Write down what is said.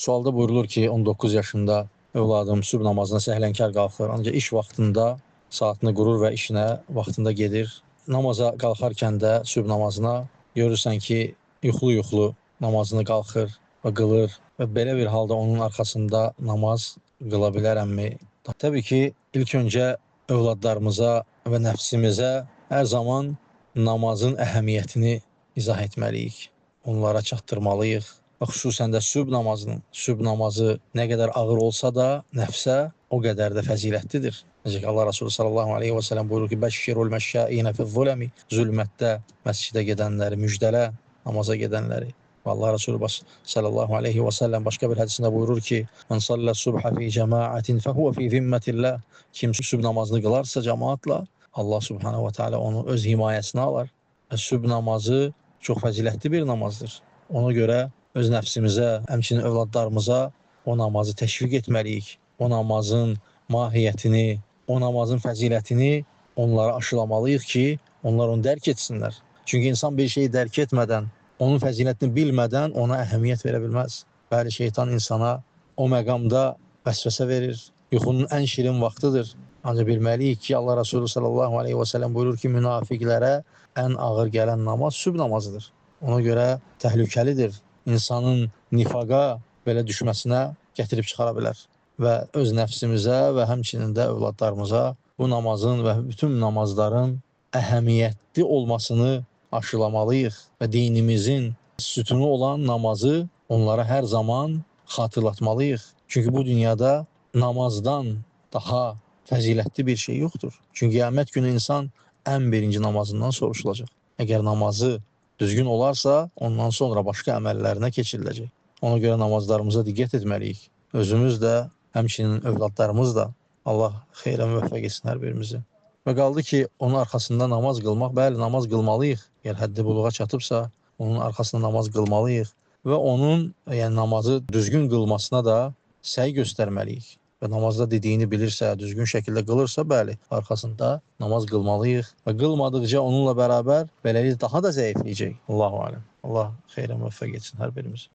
Sualda buyurulur ki 19 yaşında övladım sübh namazına səhlənkar qalxır, ancaq iş vaxtında saatını qurur və işinə vaxtında gedir. Namaza qalxarkən də sübh namazına görürsən ki, yuxulu-yuxulu namazını qalxır və qılır və belə bir halda onun arxasında namaz qıla bilərəmmi? Təbii ki, ilk öncə övladlarımıza və nəfsimizə hər zaman namazın əhəmiyyətini izah etməliyik. Onlara çatdırmalıyıq. Və xüsusən də sübh namazı nə qədər ağır olsa da nəfsə o qədər də fəzilətlidir. Necə ki, Allah Resulü sallallahu aleyhi və sələm buyurur ki, bəşşirul məşşəinə fiz-zulemi, zülmətdə məscidə gedənləri müjdələ, namaza gedənləri. Və Allah Resulü sallallahu aleyhi və səlləm başqa bir hədisində buyurur ki, mən sallə subhə fi cəmaətin fəhuvə fi zimmətilləh. Kim sübh namazını qılarsa cəmaatla, Allah subhanahu wa ta'ala onu öz himayəsinə alar. Sübh namazı çox fəzilətli bir namazdır. Ona görə öz nəfsimizə, həmçinin övladlarımıza o namazı təşviq etməliyik. O namazın mahiyyətini, o namazın fəzilətini onlara aşılamalıyıq ki, onlar onu dərk etsinlər. Çünki insan bir şeyi dərk etmədən, onun fəzilətini bilmədən ona əhəmiyyət verə bilməz. Bəli, şeytan insana o məqamda vəsvəsə verir. Yuxunun ən şirin vaxtıdır. Ancaq bilməliyik ki, Allah Resulü sallallahu aleyhi və sələm buyurur ki, münafiqlərə ən ağır gələn namaz sübh namazıdır. Ona görə təhlükəlidir. İnsanın nifaqa belə düşməsinə gətirib çıxara bilər. Və öz nəfsimizə və həmçinin də övladlarımıza bu namazın və bütün namazların əhəmiyyətli olmasını aşılamalıyıq və dinimizin sütunu olan namazı onlara hər zaman xatırlatmalıyıq. Çünki bu dünyada namazdan daha fəzilətli bir şey yoxdur. Çünki qiyamət günü insan ən birinci namazından soruşulacaq. Əgər namazı düzgün olarsa, ondan sonra başqa əməllərinə keçiriləcək. Ona görə namazlarımıza diqqət etməliyik. Özümüz də, həmçinin övladlarımız da Allah xeyrə müvəffəq etsin hər birimizi. Və qaldı ki, onun arxasında namaz qılmaq, bəli, namaz qılmalıyıq. Əgər həddi buluğa çatıbsa, onun arxasında namaz qılmalıyıq və onun namazı düzgün qılmasına da səy göstərməliyik. Və namazda dediyini bilirsə, düzgün şəkildə qılırsa, bəli, arxasında namaz qılmalıyıq və qılmadıqca onunla bərabər beləliklə daha da zəifləyəcək. Allahu aləm. Allah xeyrə müvəffəq etsin hər birimizi.